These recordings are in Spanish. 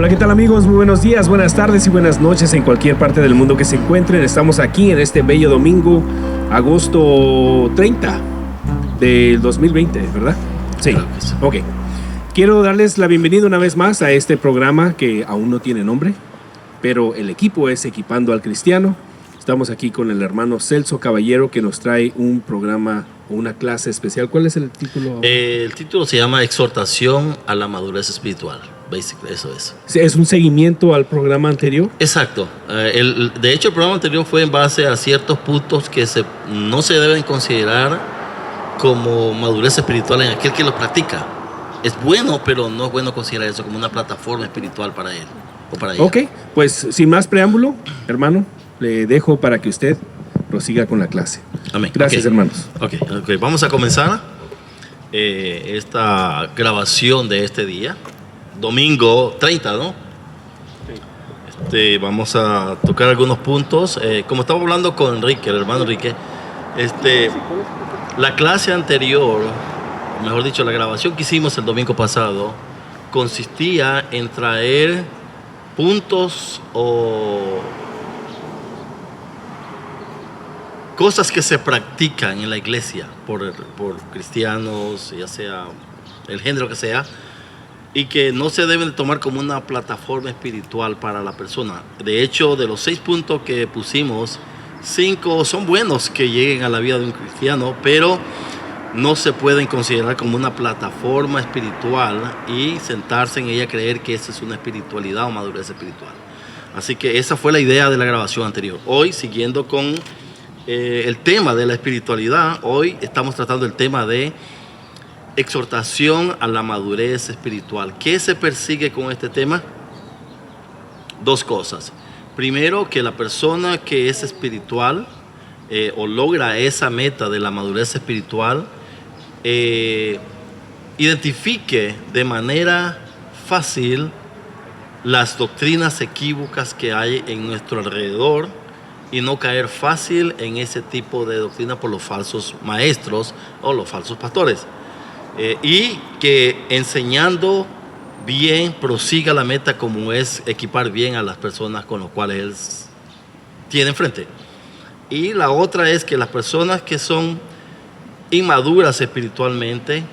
Hola, ¿qué tal amigos? Muy buenos días, buenas tardes y buenas noches en cualquier parte del mundo que se encuentren. Estamos aquí en este bello domingo, agosto 30 del 2020, ¿verdad? Sí, ok. Quiero darles la bienvenida una vez más a este programa que aún no tiene nombre, pero el equipo es Equipando al Cristiano. Estamos aquí con el hermano Celso Caballero que nos trae un programa o una clase especial. ¿Cuál es el título? El título se llama Exhortación a la madurez espiritual. Basically, eso es. ¿Es un seguimiento al programa anterior? Exacto. De hecho, el programa anterior fue en base a ciertos puntos que no se deben considerar como madurez espiritual en aquel que lo practica. Es bueno, pero no es bueno considerar eso como una plataforma espiritual para él o para ella. Ok, pues sin más preámbulo, hermano, le dejo para que usted prosiga con la clase. Amén. Gracias, Okay. hermanos. Ok. Vamos a comenzar esta grabación de este día. Domingo 30, ¿no? Vamos a tocar algunos puntos. Como estaba hablando con Enrique, el hermano Enrique, la clase anterior, mejor dicho, la grabación que hicimos el domingo pasado, consistía en traer puntos o cosas que se practican en la iglesia por cristianos, ya sea el género que sea, y que no se deben tomar como una plataforma espiritual para la persona. De hecho, de los 6 puntos que pusimos, 5 son buenos que lleguen a la vida de un cristiano, pero no se pueden considerar como una plataforma espiritual y sentarse en ella, creer que esa es una espiritualidad o madurez espiritual. Así que esa fue la idea de la grabación anterior. Hoy, siguiendo con el tema de la espiritualidad, hoy estamos tratando el tema de exhortación a la madurez espiritual. ¿Qué se persigue con este tema? 2 cosas. Primero, que la persona que es espiritual o logra esa meta de la madurez espiritual identifique de manera fácil las doctrinas equívocas que hay en nuestro alrededor y no caer fácil en ese tipo de doctrina por los falsos maestros o los falsos pastores. Y que enseñando bien prosiga la meta como es equipar bien a las personas con las cuales él tiene enfrente. Y la otra es que las personas que son inmaduras espiritualmente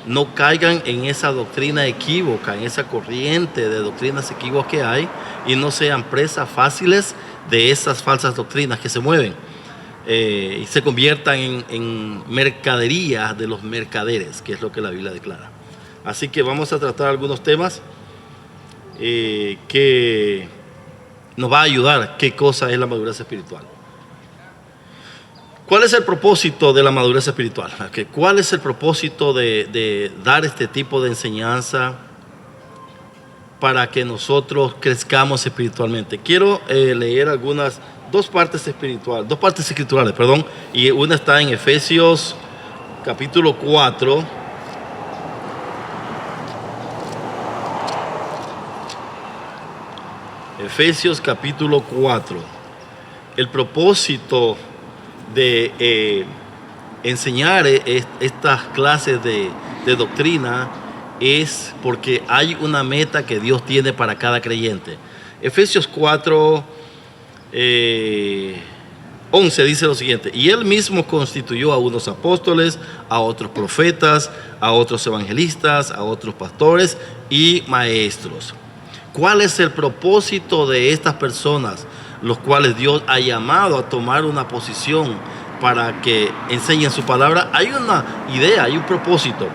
no caigan en esa doctrina equívoca, en esa corriente de doctrinas equívocas que hay y no sean presas fáciles de esas falsas doctrinas que se mueven. Y se conviertan en mercadería de los mercaderes, que es lo que la Biblia declara. Así que vamos a tratar algunos temas que nos va a ayudar qué cosa es la madurez espiritual. ¿Cuál es el propósito de la madurez espiritual? ¿Cuál es el propósito de dar este tipo de enseñanza para que nosotros crezcamos espiritualmente? Quiero leer dos partes escriturales, y una está en Efesios capítulo 4. Efesios capítulo 4. El propósito de enseñar estas clases de doctrina es porque hay una meta que Dios tiene para cada creyente. Efesios 4, 11 dice lo siguiente: y él mismo constituyó a unos apóstoles, a otros profetas, a otros evangelistas, a otros pastores y maestros. ¿Cuál es el propósito de estas personas, los cuales Dios ha llamado a tomar una posición para que enseñen su palabra? Hay una idea, hay un propósito,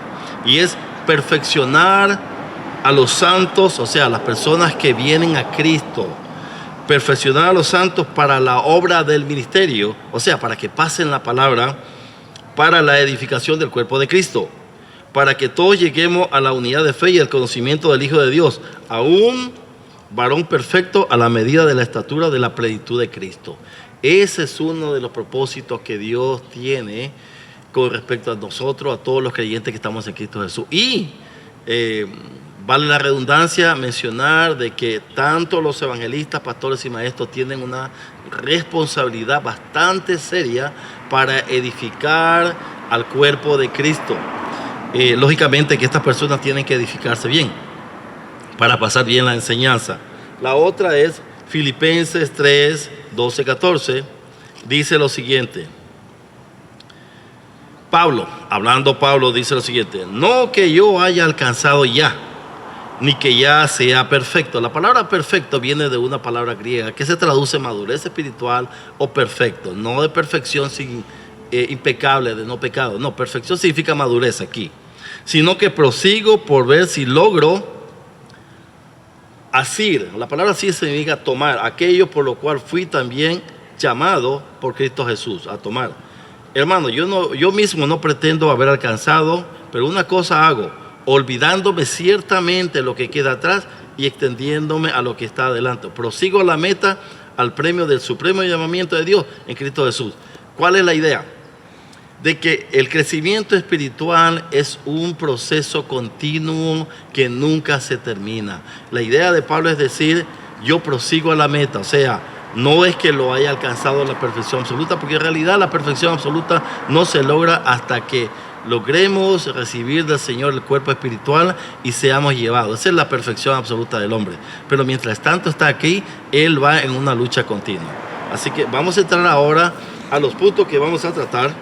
y es perfeccionar a los santos, o sea, las personas que vienen a Cristo. Perfeccionar a los santos para la obra del ministerio, o sea, para que pasen la palabra, para la edificación del cuerpo de Cristo, para que todos lleguemos a la unidad de fe y el conocimiento del Hijo de Dios, a un varón perfecto a la medida de la estatura de la plenitud de Cristo. Ese es uno de los propósitos que Dios tiene con respecto a nosotros, a todos los creyentes que estamos en Cristo Jesús. Y vale la redundancia mencionar de que tanto los evangelistas, pastores y maestros tienen una responsabilidad bastante seria para edificar al cuerpo de Cristo. Lógicamente que estas personas tienen que edificarse bien. para pasar bien la enseñanza. La otra es Filipenses 3, 12, 14. Dice lo siguiente. Pablo dice lo siguiente: no que yo haya alcanzado ya, ni que ya sea perfecto. La palabra perfecto viene de una palabra griega que se traduce madurez espiritual o perfecto, no de perfección impecable, de no pecado. No, perfección significa madurez aquí. Sino que prosigo por ver si logro asir. La palabra asir significa tomar, aquello por lo cual fui también llamado por Cristo Jesús, a tomar. Hermano, yo mismo no pretendo haber alcanzado, pero una cosa hago, olvidándome ciertamente lo que queda atrás y extendiéndome a lo que está adelante. Prosigo a la meta, al premio del supremo llamamiento de Dios en Cristo Jesús. ¿Cuál es la idea? De que el crecimiento espiritual es un proceso continuo que nunca se termina. La idea de Pablo es decir, yo prosigo a la meta, o sea, no es que lo haya alcanzado la perfección absoluta, porque en realidad la perfección absoluta no se logra hasta que logremos recibir del Señor el cuerpo espiritual y seamos llevados. Esa es la perfección absoluta del hombre. Pero mientras tanto está aquí, Él va en una lucha continua. Así que vamos a entrar ahora a los puntos que vamos a tratar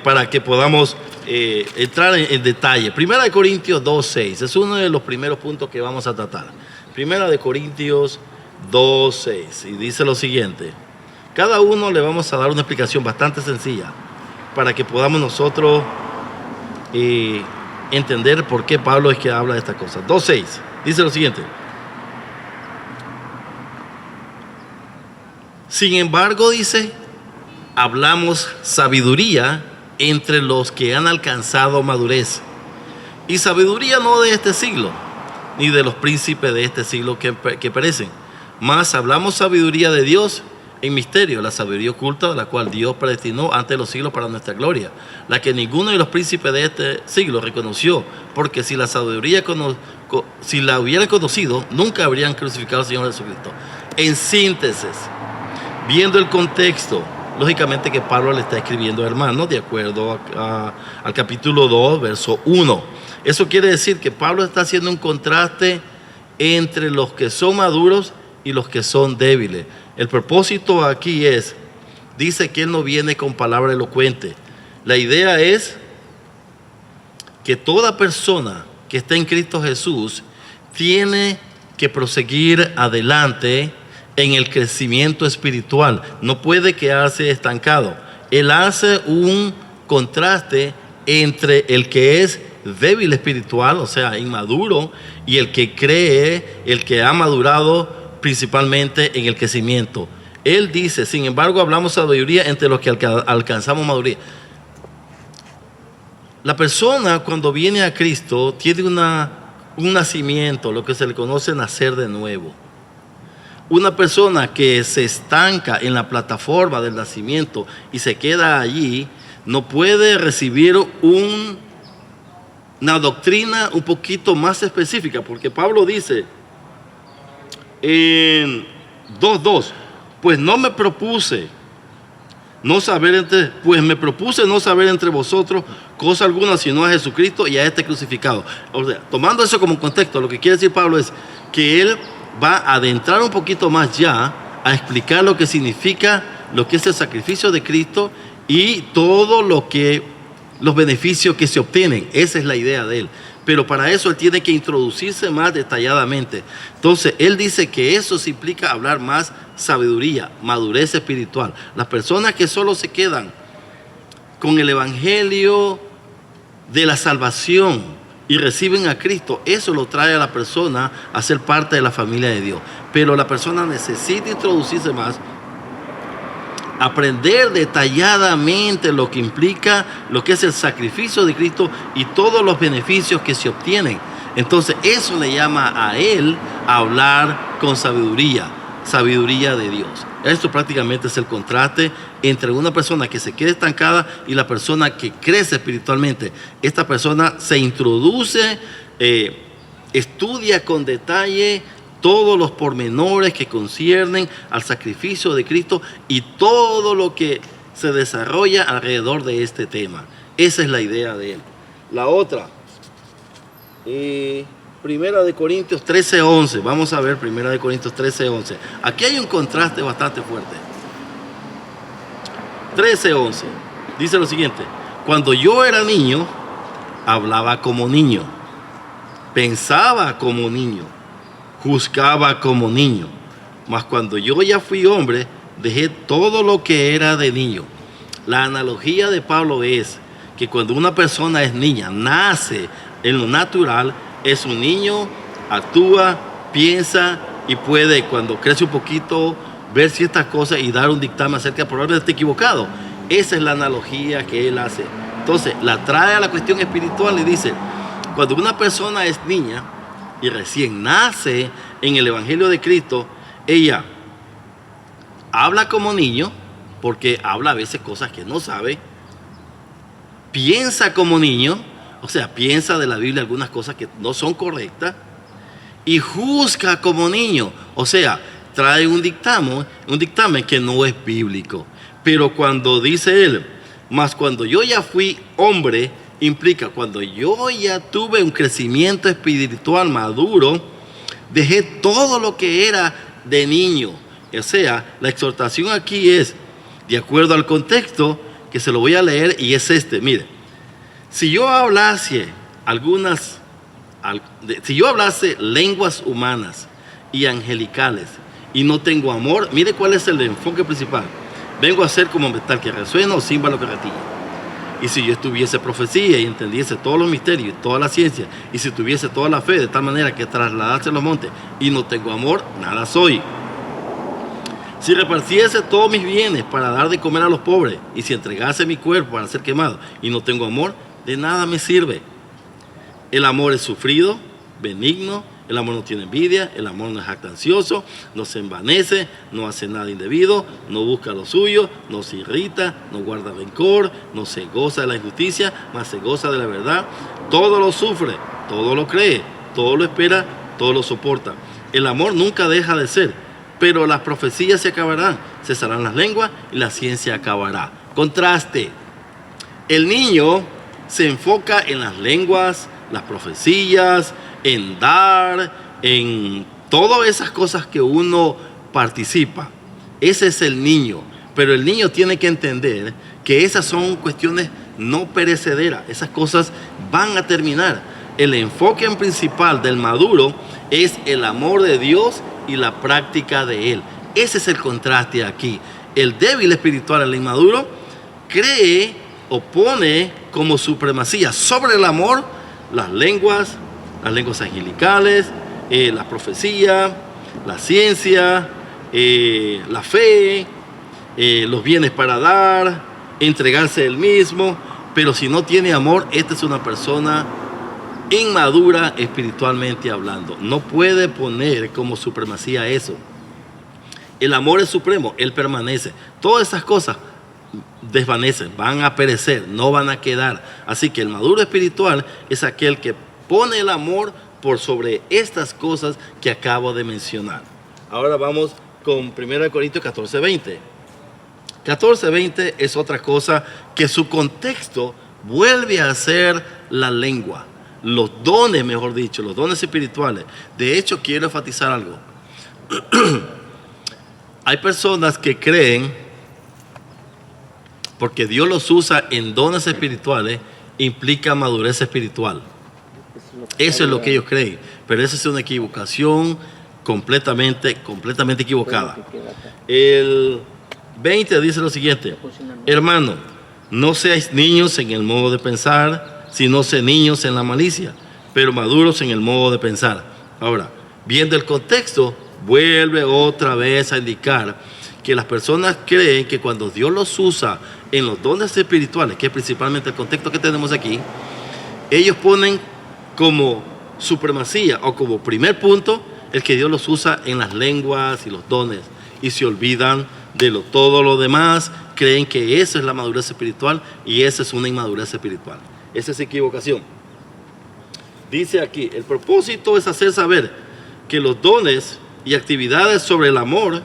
para que podamos entrar en detalle. Primera de Corintios 2.6 es uno de los primeros puntos que vamos a tratar. Primera de Corintios 2.6 y dice lo siguiente. Cada uno le vamos a dar una explicación bastante sencilla para que podamos nosotros entender por qué Pablo es que habla de estas cosas. 2.6 dice lo siguiente. Sin embargo, dice, hablamos sabiduría entre los que han alcanzado madurez. Y sabiduría no de este siglo, ni de los príncipes de este siglo que perecen. Mas hablamos sabiduría de Dios en misterio, la sabiduría oculta, la cual Dios predestinó antes de los siglos para nuestra gloria, la que ninguno de los príncipes de este siglo reconoció, porque si la sabiduría si la hubieran conocido, nunca habrían crucificado al Señor Jesucristo. En síntesis, viendo el contexto, lógicamente que Pablo le está escribiendo a hermanos de acuerdo al capítulo 2, verso 1. Eso quiere decir que Pablo está haciendo un contraste entre los que son maduros y los que son débiles. El propósito aquí dice que él no viene con palabra elocuente. La idea es que toda persona que está en Cristo Jesús tiene que proseguir adelante en el crecimiento espiritual. No puede quedarse estancado. Él hace un contraste entre el que es débil espiritual, o sea, inmaduro, y el que cree, el que ha madurado principalmente en el crecimiento. Él dice, sin embargo, hablamos sabiduría entre los que alcanzamos maduría. La persona cuando viene a Cristo tiene un nacimiento, lo que se le conoce nacer de nuevo. Una persona que se estanca en la plataforma del nacimiento y se queda allí, no puede recibir una doctrina un poquito más específica, porque Pablo dice en 2.2, pues me propuse no saber entre vosotros cosa alguna sino a Jesucristo y a este crucificado. O sea, tomando eso como contexto, lo que quiere decir Pablo es que él va a adentrar un poquito más ya a explicar lo que significa, lo que es el sacrificio de Cristo y todo los beneficios que se obtienen. Esa es la idea de él. Pero para eso él tiene que introducirse más detalladamente. Entonces, él dice que eso se implica hablar más sabiduría, madurez espiritual. Las personas que solo se quedan con el evangelio de la salvación y reciben a Cristo, eso lo trae a la persona a ser parte de la familia de Dios. Pero la persona necesita introducirse más, aprender detalladamente lo que implica, lo que es el sacrificio de Cristo y todos los beneficios que se obtienen. Entonces eso le llama a él a hablar con sabiduría de Dios. Esto prácticamente es el contraste entre una persona que se queda estancada y la persona que crece espiritualmente. Esta persona se introduce, estudia con detalle todos los pormenores que conciernen al sacrificio de Cristo y todo lo que se desarrolla alrededor de este tema. Esa es la idea de él. La otra, Primera de Corintios 13:11. Vamos a ver Primera de Corintios 13:11. Aquí hay un contraste bastante fuerte. 13:11. Dice lo siguiente. Cuando yo era niño, hablaba como niño, pensaba como niño, juzgaba como niño. Mas cuando yo ya fui hombre, dejé todo lo que era de niño. La analogía de Pablo es que cuando una persona es niña, nace en lo natural, es un niño, actúa, piensa y puede, cuando crece un poquito, ver ciertas cosas y dar un dictamen acerca de probablemente esté equivocado. Esa es la analogía que él hace. Entonces, la trae a la cuestión espiritual y dice, cuando una persona es niña y recién nace en el Evangelio de Cristo, ella habla como niño, porque habla a veces cosas que no sabe, piensa como niño, o sea, piensa de la Biblia algunas cosas que no son correctas, y juzga como niño, o sea, trae un dictamen que no es bíblico. Pero cuando dice él, mas cuando yo ya fui hombre, implica cuando yo ya tuve un crecimiento espiritual maduro, dejé todo lo que era de niño. O sea, la exhortación aquí es, de acuerdo al contexto, que se lo voy a leer, y es este. Mire, si yo hablase lenguas humanas y angelicales y no tengo amor, mire cuál es el enfoque principal. Vengo a ser como metal que resuena o címbalo que retilla. Y si yo tuviese profecía y entendiese todos los misterios y toda la ciencia, y si tuviese toda la fe de tal manera que trasladase los montes y no tengo amor, nada soy. Si repartiese todos mis bienes para dar de comer a los pobres, y si entregase mi cuerpo para ser quemado y no tengo amor, de nada me sirve. El amor es sufrido, benigno, el amor no tiene envidia, el amor no es jactancioso, no se envanece, no hace nada indebido, no busca lo suyo, no se irrita, no guarda rencor, no se goza de la injusticia, mas se goza de la verdad. Todo lo sufre, todo lo cree, todo lo espera, todo lo soporta. El amor nunca deja de ser, pero las profecías se acabarán, cesarán las lenguas y la ciencia acabará. Contraste. El niño se enfoca en las lenguas, las profecías, en dar, en todas esas cosas que uno participa. Ese es el niño. Pero el niño tiene que entender que esas son cuestiones no perecederas. Esas cosas van a terminar. El enfoque principal del maduro es el amor de Dios y la práctica de Él. Ese es el contraste aquí. El débil espiritual, el inmaduro, cree o pone como supremacía sobre el amor las lenguas angelicales, la profecía, la ciencia, la fe, los bienes para dar, entregarse él mismo. Pero si no tiene amor, esta es una persona inmadura espiritualmente hablando. No puede poner como supremacía eso. El amor es supremo, él permanece. Todas esas cosas desvanecen, van a perecer, no van a quedar. Así que el maduro espiritual es aquel que pone el amor por sobre estas cosas que acabo de mencionar. Ahora vamos con 1 Corintios 14:20. 14:20 es otra cosa que su contexto vuelve a ser la lengua. Los dones, mejor dicho, los dones espirituales. De hecho, quiero enfatizar algo. Hay personas que creen, porque Dios los usa en dones espirituales, implica madurez espiritual. Eso es lo que ellos creen. Pero esa es una equivocación completamente equivocada. El 20 dice lo siguiente: hermano, no seáis niños en el modo de pensar, sino sé niños en la malicia, pero maduros en el modo de pensar. Ahora, viendo el contexto, vuelve otra vez a indicar que las personas creen que cuando Dios los usa en los dones espirituales, que es principalmente el contexto que tenemos aquí, ellos ponen como supremacía o como primer punto el que Dios los usa en las lenguas y los dones, y se olvidan de todo lo demás. Creen que eso es la madurez espiritual, y esa es una inmadurez espiritual. Esa es equivocación. Dice aquí, el propósito es hacer saber que los dones y actividades sobre el amor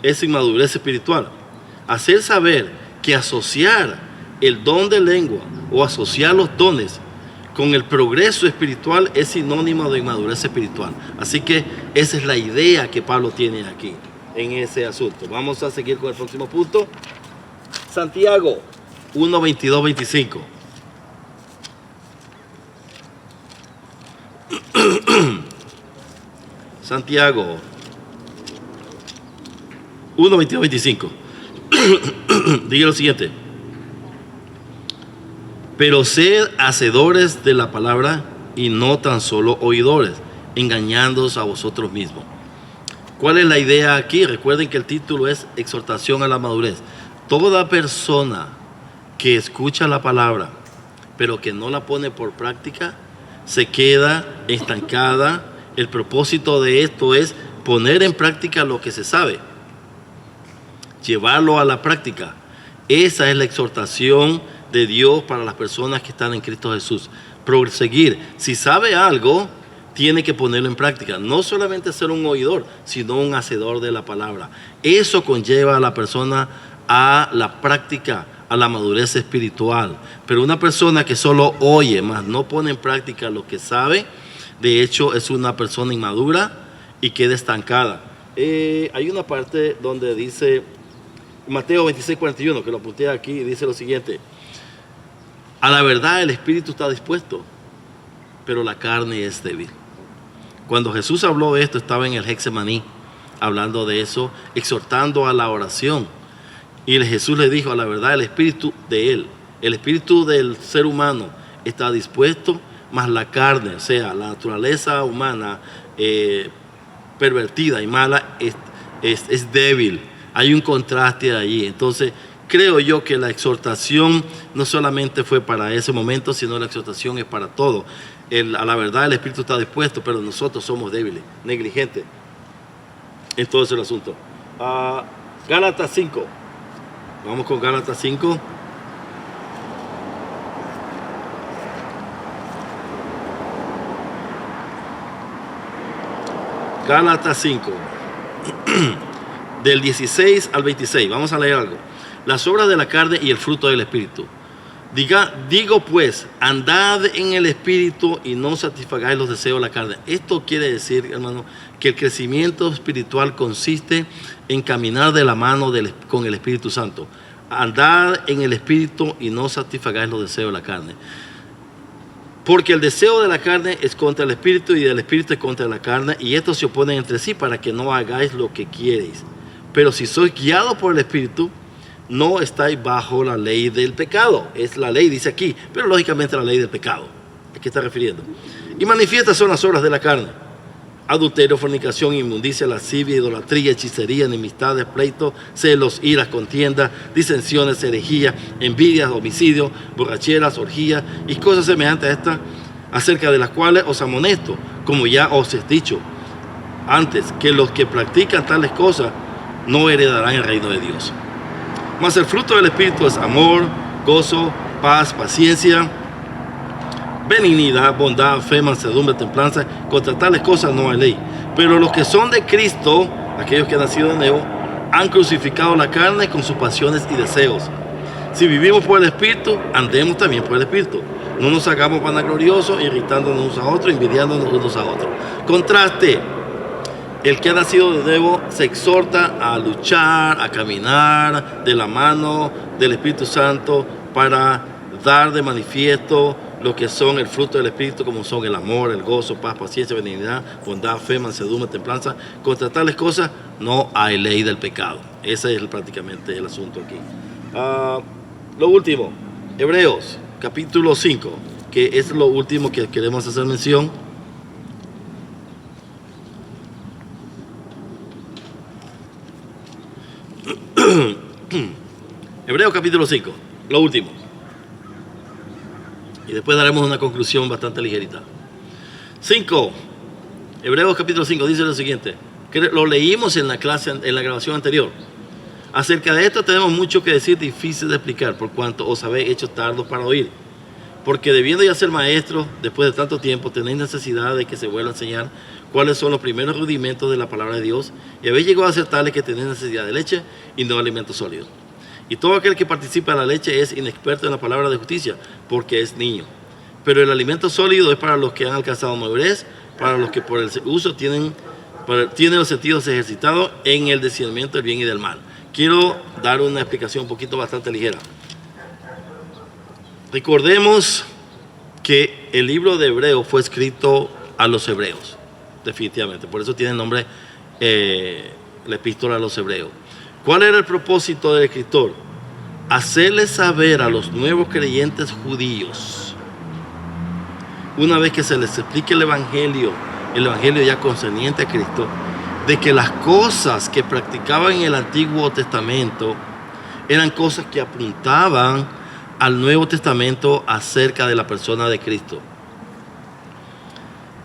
es inmadurez espiritual. Hacer saber que asociar el don de lengua o asociar los dones con el progreso espiritual es sinónimo de inmadurez espiritual. Así que esa es la idea que Pablo tiene aquí en ese asunto. Vamos a seguir con el próximo punto. Santiago 1, 22, 25. Santiago 1, 22, 25. Diga lo siguiente: pero sed hacedores de la palabra y no tan solo oidores, engañándoos a vosotros mismos. ¿Cuál es la idea aquí? Recuerden que el título es exhortación a la madurez. Toda persona que escucha la palabra pero que no la pone por práctica se queda estancada. El propósito de esto es poner en práctica lo que se sabe, llevarlo a la práctica. Esa es la exhortación de Dios para las personas que están en Cristo Jesús. Proseguir. Si sabe algo, tiene que ponerlo en práctica. No solamente ser un oidor, sino un hacedor de la palabra. Eso conlleva a la persona a la práctica, a la madurez espiritual. Pero una persona que solo oye, más no pone en práctica lo que sabe, de hecho es una persona inmadura y queda estancada. Hay una parte donde dice, Mateo 26, 41, que lo apunté aquí, dice lo siguiente: a la verdad el espíritu está dispuesto, pero la carne es débil. Cuando Jesús habló de esto, estaba en el Getsemaní, hablando de eso, exhortando a la oración. Y Jesús le dijo: a la verdad el espíritu de él, el espíritu del ser humano está dispuesto, mas la carne, o sea, la naturaleza humana pervertida y mala es débil. Hay un contraste allí. Entonces creo yo que la exhortación no solamente fue para ese momento, sino la exhortación es para todo. A la verdad el espíritu está dispuesto, pero nosotros somos débiles, negligentes en todo ese asunto. Gálatas 5. Vamos con Gálatas 5. Gálatas 5. Del 16 al 26. Vamos a leer algo. Las obras de la carne y el fruto del espíritu. Digo pues, andad en el espíritu y no satisfagáis los deseos de la carne. Esto quiere decir, hermano, que el crecimiento espiritual consiste en caminar de la mano con el Espíritu Santo. Andad en el espíritu y no satisfagáis los deseos de la carne. Porque el deseo de la carne es contra el espíritu y del espíritu es contra la carne, y estos se oponen entre sí para que no hagáis lo que quiereis. Pero si sois guiados por el espíritu, no estáis bajo la ley del pecado. Es la ley, dice aquí, pero lógicamente la ley del pecado. ¿A qué está refiriendo? Y manifiestas son las obras de la carne: adulterio, fornicación, inmundicia, lascivia, idolatría, hechicería, enemistades, pleitos, celos, iras, contiendas, disensiones, herejías, envidias, homicidios, borracheras, orgías y cosas semejantes a estas, acerca de las cuales os amonesto, como ya os he dicho antes, que los que practican tales cosas no heredarán el reino de Dios. Mas el fruto del Espíritu es amor, gozo, paz, paciencia, benignidad, bondad, fe, mansedumbre, templanza. Contra tales cosas no hay ley. Pero los que son de Cristo, aquellos que han nacido de nuevo, han crucificado la carne con sus pasiones y deseos. Si vivimos por el Espíritu, andemos también por el Espíritu. No nos hagamos vanagloriosos, irritándonos unos a otros, envidiándonos unos a otros. Contraste: el que ha nacido de nuevo se exhorta a luchar, a caminar de la mano del Espíritu Santo para dar de manifiesto lo que son el fruto del Espíritu, como son el amor, el gozo, paz, paciencia, benignidad, bondad, fe, mansedumbre, templanza. Contra tales cosas no hay ley del pecado. Ese es prácticamente el asunto aquí. Lo último, Hebreos capítulo 5, que es lo último que queremos hacer mención. Hebreos capítulo 5, lo último. Y después daremos una conclusión bastante ligerita. 5. Hebreos capítulo 5 dice lo siguiente, que lo leímos en la clase, en la grabación anterior. Acerca de esto tenemos mucho que decir, difícil de explicar, por cuanto os habéis hecho tardos para oír. Porque debiendo ya ser maestros, después de tanto tiempo, tenéis necesidad de que se vuelva a enseñar cuáles son los primeros rudimentos de la palabra de Dios, y habéis llegado a ser tales que tenéis necesidad de leche y no alimento sólido. Y todo aquel que participa de la leche es inexperto en la palabra de justicia, porque es niño. Pero el alimento sólido es para los que han alcanzado madurez, para los que por el uso tienen los sentidos ejercitados en el discernimiento del bien y del mal. Quiero dar una explicación un poquito bastante ligera. Recordemos que el libro de Hebreos fue escrito a los hebreos, definitivamente. Por eso tiene el nombre la epístola a los hebreos. ¿Cuál era el propósito del escritor? Hacerles saber a los nuevos creyentes judíos, una vez que se les explique el evangelio ya concerniente a Cristo, de que las cosas que practicaban en el Antiguo Testamento eran cosas que apuntaban al Nuevo Testamento acerca de la persona de Cristo.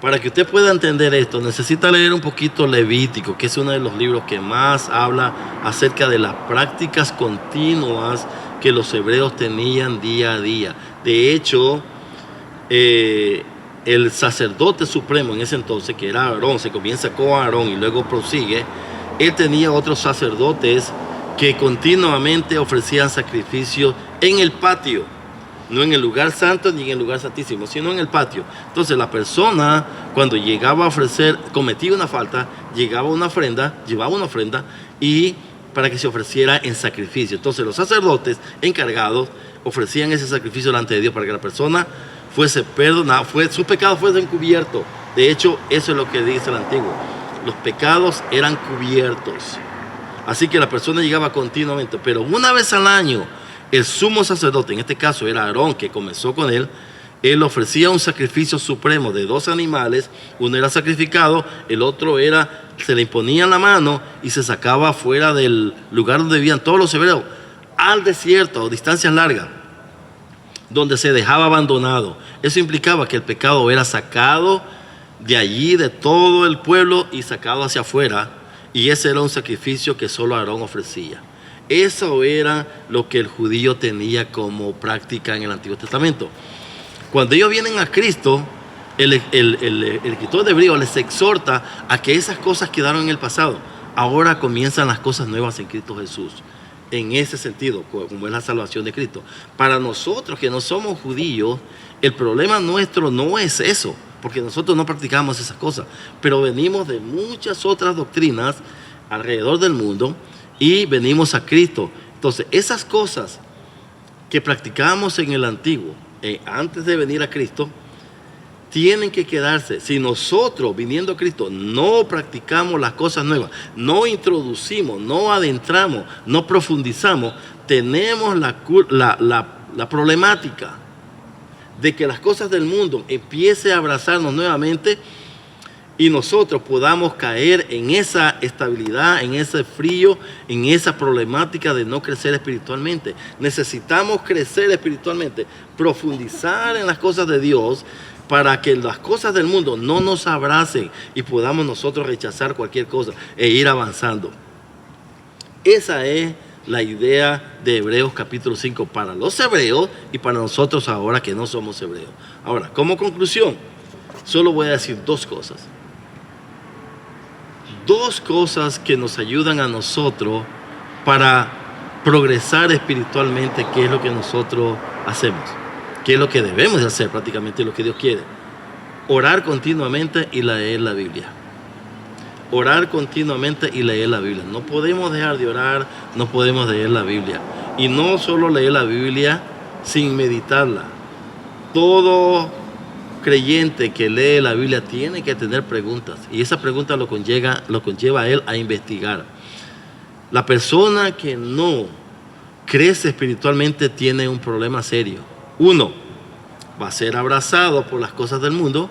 Para que usted pueda entender esto, necesita leer un poquito Levítico, que es uno de los libros que más habla acerca de las prácticas continuas que los hebreos tenían día a día. De hecho, el sacerdote supremo en ese entonces, que era Aarón, se comienza con Aarón y luego prosigue, él tenía otros sacerdotes que continuamente ofrecían sacrificios en el patio, no en el lugar santo ni en el lugar santísimo, sino en el patio. Entonces la persona, cuando llegaba a ofrecer, cometía una falta, llevaba una ofrenda y para que se ofreciera en sacrificio. Entonces los sacerdotes encargados ofrecían ese sacrificio delante de Dios para que la persona fuese perdonada, sus pecados fuesen cubiertos. De hecho, eso es lo que dice el Antiguo. Los pecados eran cubiertos. Así que la persona llegaba continuamente, pero una vez al año, el sumo sacerdote, en este caso era Aarón, que comenzó con él ofrecía un sacrificio supremo de 2 animales, uno era sacrificado, el otro se le imponía en la mano y se sacaba fuera del lugar donde vivían todos los hebreos, al desierto, a distancias largas, donde se dejaba abandonado. Eso implicaba que el pecado era sacado de allí, de todo el pueblo, y sacado hacia afuera, y ese era un sacrificio que solo Aarón ofrecía. Eso era lo que el judío tenía como práctica en el Antiguo Testamento. Cuando ellos vienen a Cristo, el escritor de Hebreos les exhorta a que esas cosas quedaron en el pasado. Ahora comienzan las cosas nuevas en Cristo Jesús. En ese sentido, como es la salvación de Cristo. Para nosotros que no somos judíos, el problema nuestro no es eso, porque nosotros no practicamos esas cosas, pero venimos de muchas otras doctrinas alrededor del mundo y venimos a Cristo. Entonces, esas cosas que practicábamos en el antiguo, antes de venir a Cristo, tienen que quedarse. Si nosotros, viniendo a Cristo, no practicamos las cosas nuevas, no introducimos, no adentramos, no profundizamos, tenemos la problemática de que las cosas del mundo empiecen a abrazarnos nuevamente y nosotros podamos caer en esa estabilidad, en ese frío, en esa problemática de no crecer espiritualmente. Necesitamos crecer espiritualmente, profundizar en las cosas de Dios para que las cosas del mundo no nos abracen y podamos nosotros rechazar cualquier cosa e ir avanzando. Esa es la idea de Hebreos capítulo 5 para los hebreos y para nosotros ahora que no somos hebreos. Ahora, como conclusión, solo voy a decir 2 cosas. 2 cosas que nos ayudan a nosotros para progresar espiritualmente, que es lo que nosotros hacemos, que es lo que debemos de hacer prácticamente, lo que Dios quiere. Orar continuamente y leer la Biblia. Orar continuamente y leer la Biblia. No podemos dejar de orar, no podemos leer la Biblia. Y no solo leer la Biblia sin meditarla. Todo creyente que lee la Biblia tiene que tener preguntas. Y esa pregunta lo conlleva a él a investigar. La persona que no crece espiritualmente tiene un problema serio. 1, va a ser abrazado por las cosas del mundo,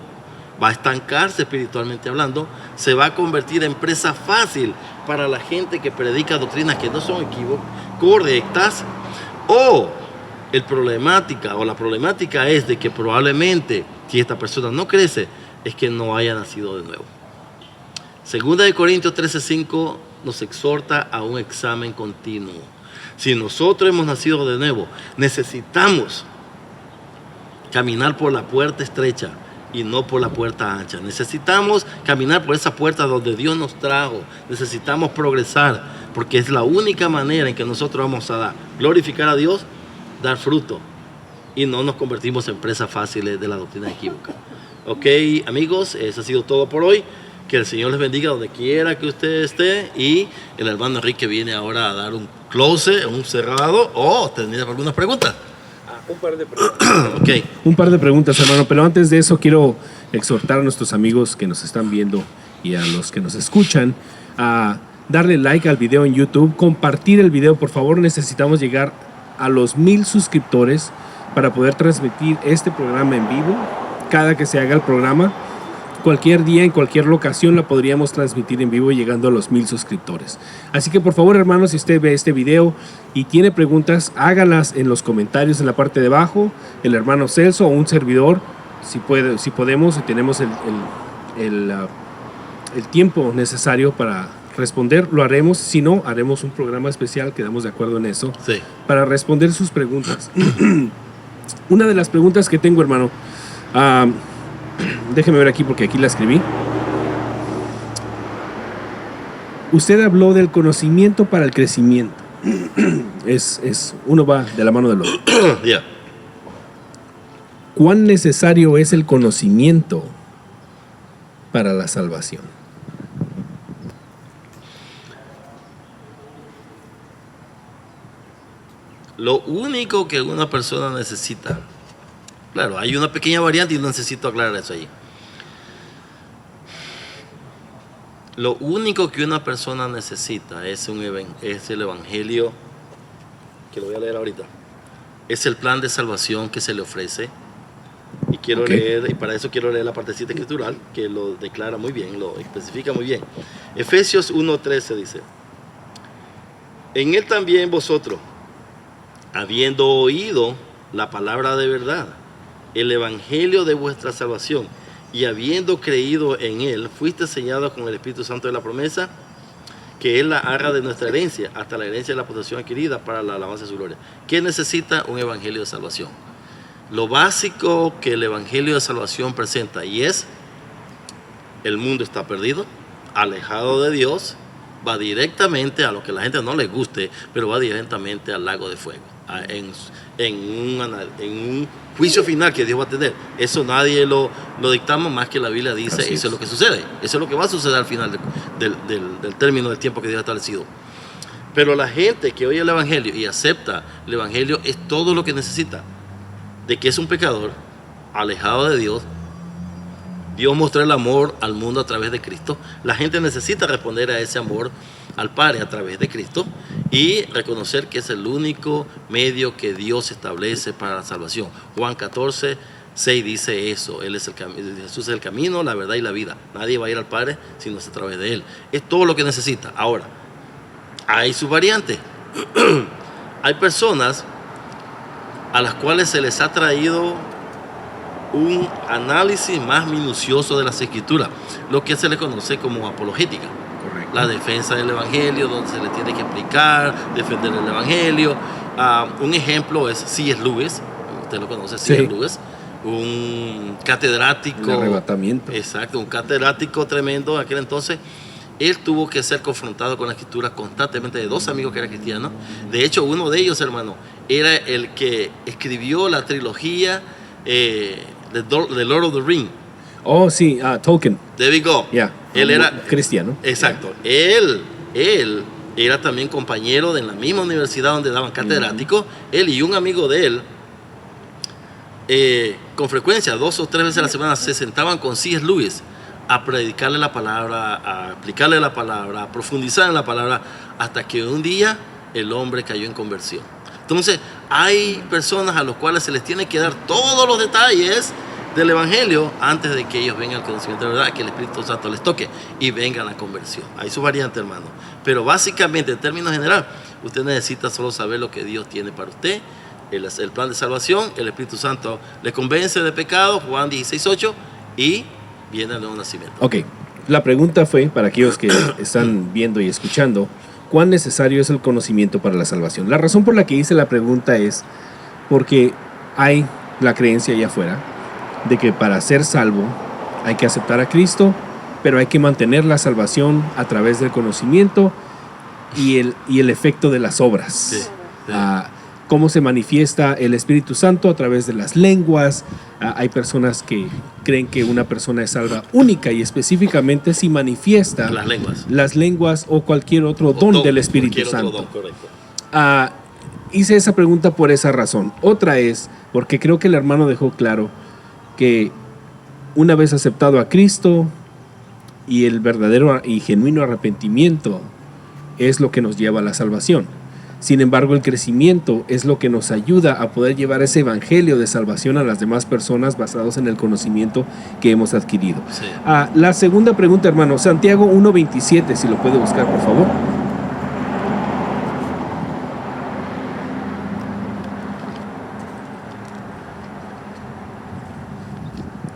va a estancarse espiritualmente hablando, se va a convertir en presa fácil para la gente que predica doctrinas que no son correctas, o la problemática es de que probablemente si esta persona no crece, es que no haya nacido de nuevo. 2 Corintios 13:5 nos exhorta a un examen continuo. Si nosotros hemos nacido de nuevo, necesitamos caminar por la puerta estrecha y no por la puerta ancha. Necesitamos caminar por esa puerta donde Dios nos trajo. Necesitamos progresar, porque es la única manera en que nosotros vamos a glorificar a Dios, dar fruto y no nos convertimos en presas fáciles de la doctrina equívoca. Ok, amigos, eso ha sido todo por hoy. Que el Señor les bendiga donde quiera que usted esté. Y el hermano Enrique viene ahora a dar un close, un cerrado, o tener algunas preguntas. Un par de preguntas. Ok. Un par de preguntas, hermano, pero antes de eso quiero exhortar a nuestros amigos que nos están viendo y a los que nos escuchan a darle like al video en YouTube, compartir el video, por favor. Necesitamos llegar a los 1000 suscriptores para poder transmitir este programa en vivo. Cada que se haga el programa, cualquier día, en cualquier locación, la podríamos transmitir en vivo llegando a los 1000 suscriptores. Así que por favor, hermanos, si usted ve este video y tiene preguntas, hágalas en los comentarios en la parte de abajo. El hermano Celso o un servidor, si podemos y tenemos el tiempo necesario para responder, lo haremos. Si no, haremos un programa especial, quedamos de acuerdo en eso, Sí. para responder sus preguntas. Una de las preguntas que tengo, hermano, déjeme ver aquí porque aquí la escribí. Usted habló del conocimiento para el crecimiento. Uno va de la mano del otro. Yeah. ¿Cuán necesario es el conocimiento para la salvación? Lo único que una persona necesita, claro, hay una pequeña variante y necesito aclarar eso ahí. Lo único que una persona necesita es el Evangelio, que lo voy a leer ahorita. Es el plan de salvación que se le ofrece. Y quiero leer, y para eso quiero leer la partecita escritural, que lo declara muy bien, lo especifica muy bien. Efesios 1:13 dice: en él también vosotros, habiendo oído la palabra de verdad, el evangelio de vuestra salvación, y habiendo creído en él, fuiste sellados con el Espíritu Santo de la promesa, que es la arra de nuestra herencia, hasta la herencia de la posesión adquirida para la alabanza de su gloria. ¿Qué necesita un evangelio de salvación? Lo básico que el evangelio de salvación presenta, y es: el mundo está perdido, alejado de Dios, va directamente a lo que a la gente no le guste, pero va directamente al lago de fuego, en un juicio final que Dios va a tener. Eso nadie lo dictamos más que la Biblia dice. Eso es lo que sucede, eso es lo que va a suceder al final del término del tiempo que Dios ha establecido. Pero la gente que oye el evangelio y acepta el evangelio es todo lo que necesita, de que es un pecador alejado de Dios. Dios mostró el amor al mundo a través de Cristo. La gente necesita responder a ese amor al Padre a través de Cristo y reconocer que es el único medio que Dios establece para la salvación. Juan 14:6 dice eso. Jesús es el camino, la verdad y la vida. Nadie va a ir al Padre si no es a través de Él. Es todo lo que necesita. Ahora, hay sus variantes. Hay personas a las cuales se les ha traído un análisis más minucioso de las escrituras, lo que se le conoce como apologética. Correcto. La defensa del evangelio, donde se le tiene que explicar, defender el evangelio. Un ejemplo es C.S. Lewis, usted lo conoce, C.S. Lewis, un catedrático. El arrebatamiento. Exacto, un catedrático tremendo de aquel entonces. Él tuvo que ser confrontado con la escritura constantemente de dos amigos que eran cristianos. De hecho, uno de ellos, hermano, era el que escribió la trilogía The Lord of the Ring. Oh, sí, Tolkien. There we go. Yeah. Él era cristiano. Exacto. Él era también compañero de la misma universidad donde daban catedráticos. Él y un amigo de él, con frecuencia, 2 o 3 veces a la semana, se sentaban con C.S. Lewis a predicarle la palabra, a explicarle la palabra, a profundizar en la palabra, hasta que un día el hombre cayó en conversión. Entonces, hay personas a las cuales se les tiene que dar todos los detalles del evangelio antes de que ellos vengan al conocimiento de la verdad, que el Espíritu Santo les toque y vengan a la conversión. Hay su variante, hermano. Pero básicamente, en términos general, usted necesita solo saber lo que Dios tiene para usted, el plan de salvación. El Espíritu Santo le convence de pecado, Juan 16:8, y viene el nuevo nacimiento. Ok, la pregunta fue, para aquellos que están viendo y escuchando, ¿cuán necesario es el conocimiento para la salvación? La razón por la que hice la pregunta es porque hay la creencia allá afuera de que para ser salvo hay que aceptar a Cristo, pero hay que mantener la salvación a través del conocimiento y el efecto de las obras. Sí, sí. cómo se manifiesta el Espíritu Santo a través de las lenguas. Hay personas que creen que una persona es salva única y específicamente si manifiesta las lenguas o cualquier otro don del Espíritu Santo. Hice esa pregunta por esa razón. Otra es porque creo que el hermano dejó claro que una vez aceptado a Cristo y el verdadero y genuino arrepentimiento es lo que nos lleva a la salvación. Sin embargo, el crecimiento es lo que nos ayuda a poder llevar ese evangelio de salvación a las demás personas basados en el conocimiento que hemos adquirido. Sí. La segunda pregunta, hermano, Santiago 1:27, si lo puede buscar, por favor.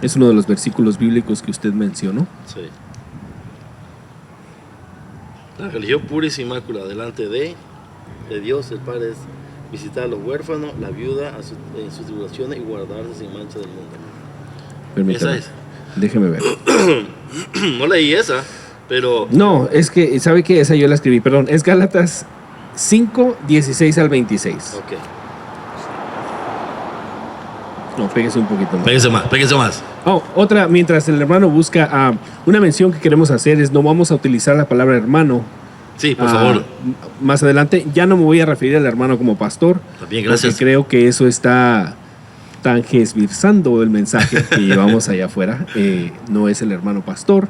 Es uno de los versículos bíblicos que usted mencionó. Sí. La religión pura y sin mácula delante de Dios el Padre es visitar a los huérfanos, la viuda en sus tribulaciones y guardarse sin mancha del mundo. Permítame. Esa es. Déjeme ver. No leí esa, pero... No, es que, ¿sabe qué? Esa yo la escribí, perdón. Es Gálatas 5:16 al 26. Ok. No, pégese un poquito más. Pégase más. Otra, mientras el hermano busca, una mención que queremos hacer es no vamos a utilizar la palabra hermano. Sí, por favor. Más adelante, ya no me voy a referir al hermano como pastor. También, gracias. Porque creo que eso está transversando el mensaje que llevamos allá afuera. No es el hermano pastor.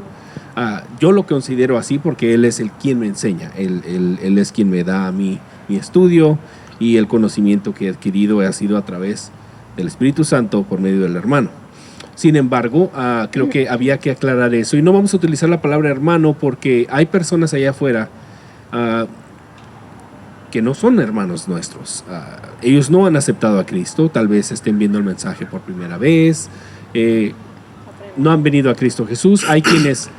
Yo lo considero así porque él es el quien me enseña. Él es quien me da a mí mi estudio y el conocimiento que he adquirido ha sido a través del Espíritu Santo por medio del hermano. Sin embargo, creo que había que aclarar eso y no vamos a utilizar la palabra hermano porque hay personas allá afuera que no son hermanos nuestros. Ellos no han aceptado a Cristo, tal vez estén viendo el mensaje por primera vez, no han venido a Cristo Jesús. Hay quienes,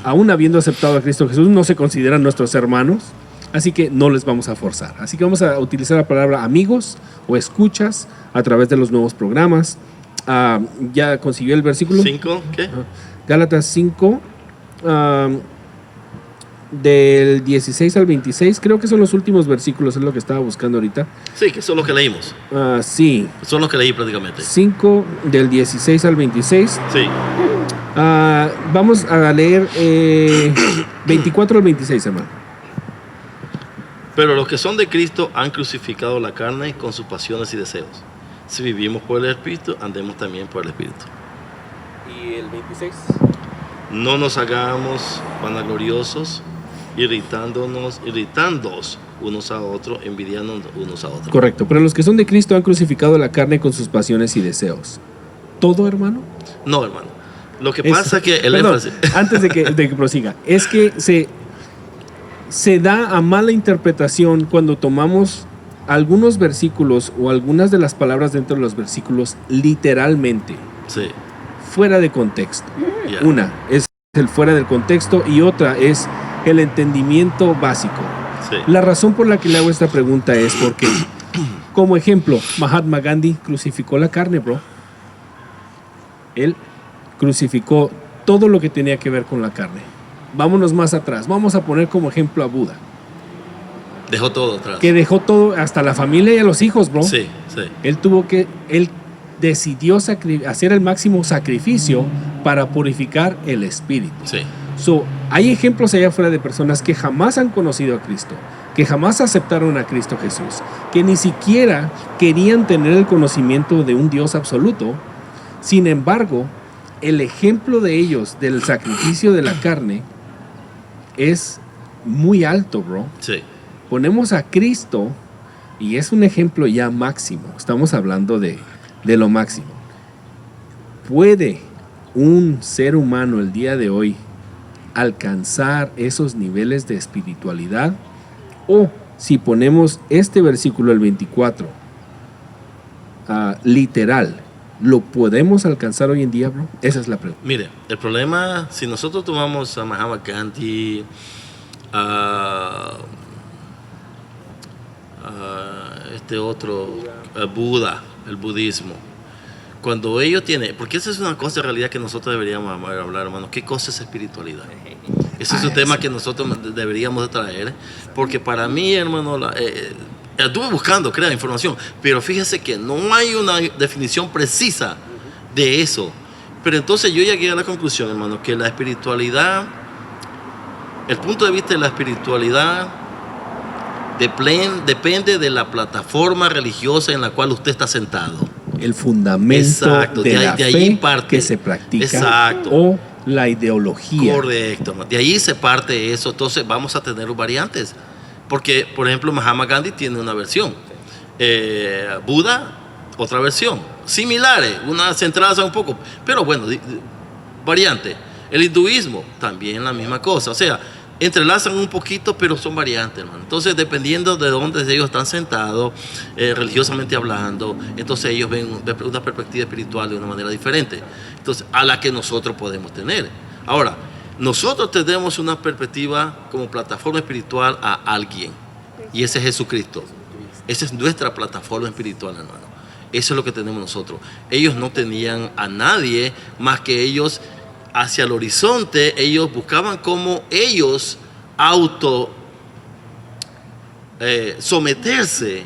aún habiendo aceptado a Cristo Jesús, no se consideran nuestros hermanos, así que no les vamos a forzar. Así que vamos a utilizar la palabra amigos o escuchas a través de los nuevos programas. ¿Ya consiguió el versículo? 5, ¿qué? Gálatas 5, del 16 al 26, creo que son los últimos versículos, es lo que estaba buscando ahorita. Sí, que son los que leímos. Sí. Son los que leí prácticamente. 5 del 16 al 26. Sí. Vamos a leer 24 al 26, hermano. Pero los que son de Cristo han crucificado la carne con sus pasiones y deseos. Si vivimos por el Espíritu, andemos también por el Espíritu. ¿Y el 26? No nos hagamos vanagloriosos, irritándonos unos a otros, envidiándonos unos a otros. Correcto, pero los que son de Cristo han crucificado la carne con sus pasiones y deseos. ¿Todo, hermano? No, hermano. Lo que pasa es que el énfasis... Antes de que prosiga, es que se da a mala interpretación cuando tomamos algunos versículos o algunas de las palabras dentro de los versículos literalmente. Sí. Fuera de contexto. Yeah. Una es el fuera del contexto y otra es el entendimiento básico. Sí. La razón por la que le hago esta pregunta es porque, como ejemplo, Mahatma Gandhi crucificó la carne, bro. Él crucificó todo lo que tenía que ver con la carne. Vámonos más atrás. Vamos a poner como ejemplo a Buda. Dejó todo atrás. Que dejó todo, hasta la familia y a los hijos, bro. Sí, sí. Él decidió hacer el máximo sacrificio para purificar el espíritu. Sí. Hay ejemplos allá afuera de personas que jamás han conocido a Cristo, que jamás aceptaron a Cristo Jesús, que ni siquiera querían tener el conocimiento de un Dios absoluto. Sin embargo, el ejemplo de ellos del sacrificio de la carne es muy alto, bro. Sí. Ponemos a Cristo y es un ejemplo ya máximo. Estamos hablando de lo máximo. ¿Puede un ser humano el día de hoy alcanzar esos niveles de espiritualidad? O si ponemos este versículo, el 24, literal, ¿lo podemos alcanzar hoy en día, bro? Esa es la pregunta. Mire, el problema, si nosotros tomamos a Mahatma Gandhi, este otro, Buda, el budismo, cuando ellos tienen, porque esa es una cosa en realidad que nosotros deberíamos hablar, hermano, ¿qué cosa es espiritualidad? Ese es un tema que nosotros deberíamos de traer, porque para mí, hermano, Estuve buscando, crea información, pero fíjese que no hay una definición precisa de eso. Pero entonces yo llegué a la conclusión, hermano, que la espiritualidad, el punto de vista de la espiritualidad depende de la plataforma religiosa en la cual usted está sentado. El fundamento de la fe que se practica. Exacto. O la ideología. Correcto. De ahí se parte eso. Entonces vamos a tener variantes. Porque, por ejemplo, Mahatma Gandhi tiene una versión. Buda, otra versión. Similares, unas centradas un poco. Pero bueno, variante. El hinduismo, también la misma cosa. O sea, entrelazan un poquito, pero son variantes, hermano. Entonces, dependiendo de dónde ellos están sentados, religiosamente hablando, entonces ellos ven una perspectiva espiritual de una manera diferente. Entonces, a la que nosotros podemos tener. Ahora, nosotros tenemos una perspectiva como plataforma espiritual a alguien, y ese es Jesucristo. Esa es nuestra plataforma espiritual, hermano. Eso es lo que tenemos nosotros. Ellos no tenían a nadie más que ellos. Hacia el horizonte, ellos buscaban cómo ellos someterse,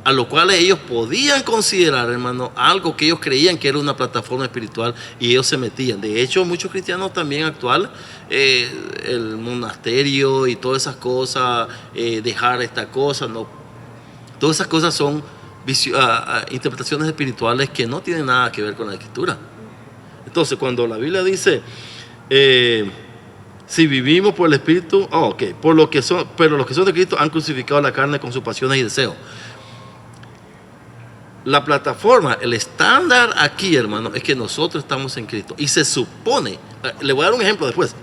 a lo cual ellos podían considerar, hermano, algo que ellos creían que era una plataforma espiritual, y ellos se metían. De hecho, muchos cristianos también actual, el monasterio y todas esas cosas, dejar esta cosa, no, todas esas cosas son interpretaciones espirituales que no tienen nada que ver con la Escritura. Entonces, cuando la Biblia dice, si vivimos por el Espíritu, pero los que son de Cristo han crucificado la carne con sus pasiones y deseos. La plataforma, el estándar aquí, hermano, es que nosotros estamos en Cristo. Y se supone, le voy a dar un ejemplo después.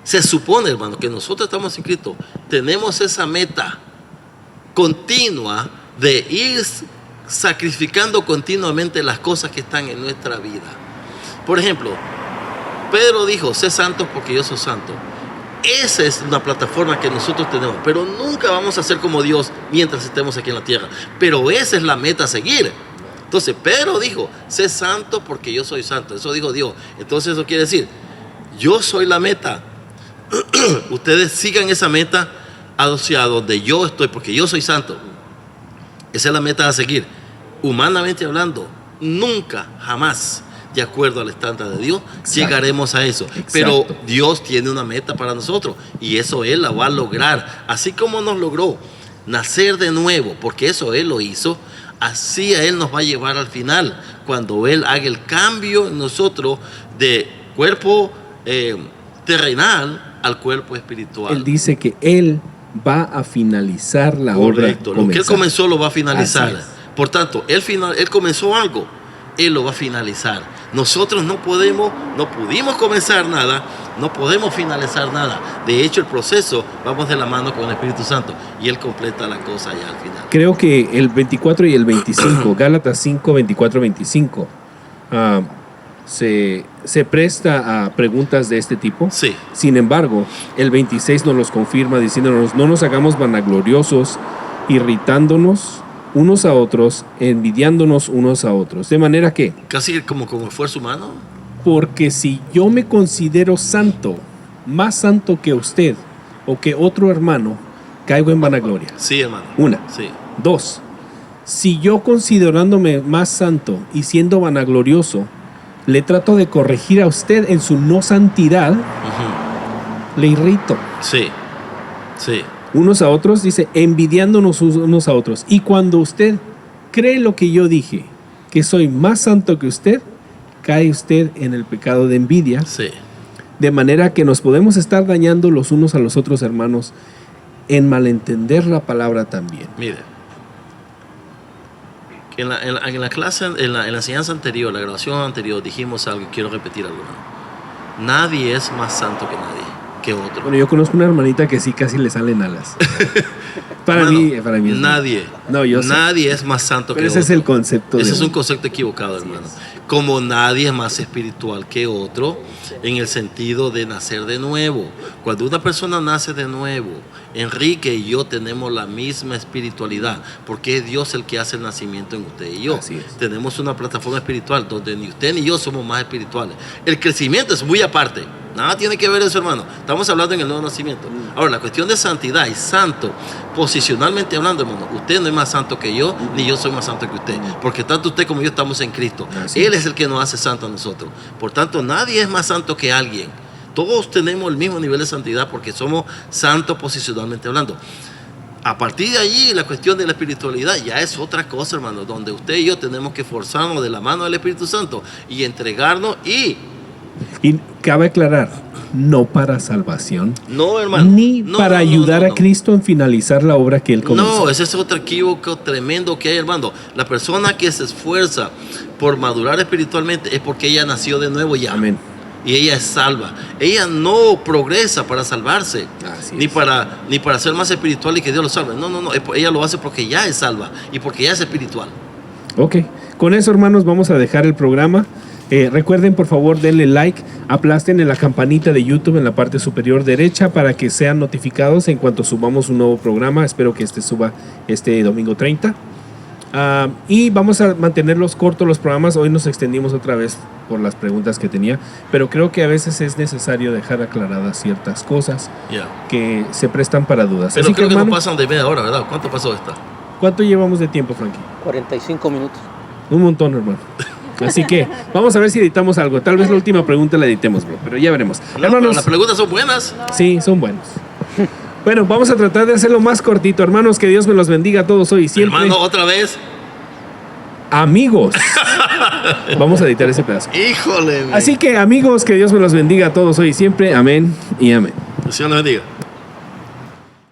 Se supone, hermano, que nosotros estamos en Cristo. Tenemos esa meta continua de ir sacrificando continuamente las cosas que están en nuestra vida. Por ejemplo, Pedro dijo, sé santos porque yo soy santo. Esa es una plataforma que nosotros tenemos, pero nunca vamos a ser como Dios mientras estemos aquí en la tierra. Pero esa es la meta a seguir. Entonces Pedro dijo, sé santo porque yo soy santo. Eso dijo Dios. Entonces eso quiere decir, yo soy la meta. Ustedes sigan esa meta hacia donde yo estoy, porque yo soy santo. Esa es la meta a seguir. Humanamente hablando, nunca, jamás, de acuerdo al estándar de Dios, llegaremos a eso. Exacto. Pero Dios tiene una meta para nosotros, y eso Él la va a lograr. Así como nos logró nacer de nuevo, porque eso Él lo hizo, así a Él nos va a llevar al final, cuando Él haga el cambio en nosotros de cuerpo terrenal al cuerpo espiritual. Él dice que Él va a finalizar la obra. Correcto, lo que Él comenzó lo va a finalizar. Por tanto, Él comenzó algo, Él lo va a finalizar. Nosotros no pudimos comenzar nada, no podemos finalizar nada. De hecho, el proceso, vamos de la mano con el Espíritu Santo, y Él completa la cosa ya al final. Creo que el 24 y el 25, Gálatas 5, 24, 25, se presta a preguntas de este tipo. Sí. Sin embargo, el 26 nos los confirma diciéndonos, no nos hagamos vanagloriosos, irritándonos unos a otros, envidiándonos unos a otros. De manera que... Casi como esfuerzo humano. Porque si yo me considero santo, más santo que usted o que otro hermano, caigo en vanagloria. Sí, hermano. Una. Sí. Dos, si yo considerándome más santo y siendo vanaglorioso, le trato de corregir a usted en su no santidad, le irrito. Sí, sí. Unos a otros, dice, envidiándonos unos a otros. Y cuando usted cree lo que yo dije, que soy más santo que usted, cae usted en el pecado de envidia. Sí. De manera que nos podemos estar dañando los unos a los otros, hermanos, en malentender la palabra también. Mire, en la clase, en la enseñanza anterior, la grabación anterior, dijimos algo y quiero repetir algo. Nadie es más santo que nadie, que otro. Bueno, yo conozco una hermanita que sí casi le salen alas. Para mí es nadie. No, yo nadie es más santo pero que ese otro. Es el concepto. Ese es un concepto equivocado, hermano. Como nadie es más espiritual que otro, en el sentido de nacer de nuevo. Cuando una persona nace de nuevo, Enrique y yo tenemos la misma espiritualidad, porque es Dios el que hace el nacimiento en usted y yo. Tenemos una plataforma espiritual donde ni usted ni yo somos más espirituales. El crecimiento es muy aparte. Nada tiene que ver eso, hermano. Estamos hablando en el nuevo nacimiento. Ahora, la cuestión de santidad y santo, posicionalmente hablando, hermano, usted no es más santo que yo, ni yo soy más santo que usted. Porque tanto usted como yo estamos en Cristo. Él es el que nos hace santo a nosotros. Por tanto, nadie es más santo que alguien. Todos tenemos el mismo nivel de santidad porque somos santos posicionalmente hablando. A partir de allí, la cuestión de la espiritualidad ya es otra cosa, hermano, donde usted y yo tenemos que forzarnos de la mano del Espíritu Santo y entregarnos Y cabe aclarar, no para salvación, no, hermano, ni para ayudar a Cristo en finalizar la obra que Él comenzó. No, ese es otro equívoco tremendo que hay, hermano. La persona que se esfuerza por madurar espiritualmente es porque ella nació de nuevo ya. Amén. Y ella es salva. Ella no progresa para salvarse, ni para ser más espiritual y que Dios lo salve. No. Ella lo hace porque ya es salva y porque ya es espiritual. Ok, con eso, hermanos, vamos a dejar el programa. Recuerden, por favor, denle like, aplasten en la campanita de YouTube en la parte superior derecha para que sean notificados en cuanto subamos un nuevo programa. Espero que suba este domingo 30. Y vamos a mantenerlos cortos los programas. Hoy nos extendimos otra vez por las preguntas que tenía, pero creo que a veces es necesario dejar aclaradas ciertas cosas que se prestan para dudas. Pero así creo que, hermano, no pasan de media hora, ¿verdad? ¿Cuánto pasó esta? ¿Cuánto llevamos de tiempo, Frankie? 45 minutos. Un montón, hermano. Así que vamos a ver si editamos algo. Tal vez la última pregunta la editemos, bro, pero ya veremos. No, hermanos, las preguntas son buenas. Sí, son buenas. Bueno, vamos a tratar de hacerlo más cortito, hermanos. Que Dios me los bendiga a todos hoy y siempre. Hermano, otra vez. Amigos. Vamos a editar ese pedazo. Híjole. Así que, amigos, que Dios me los bendiga a todos hoy y siempre. Amén y amén. El Señor les bendiga.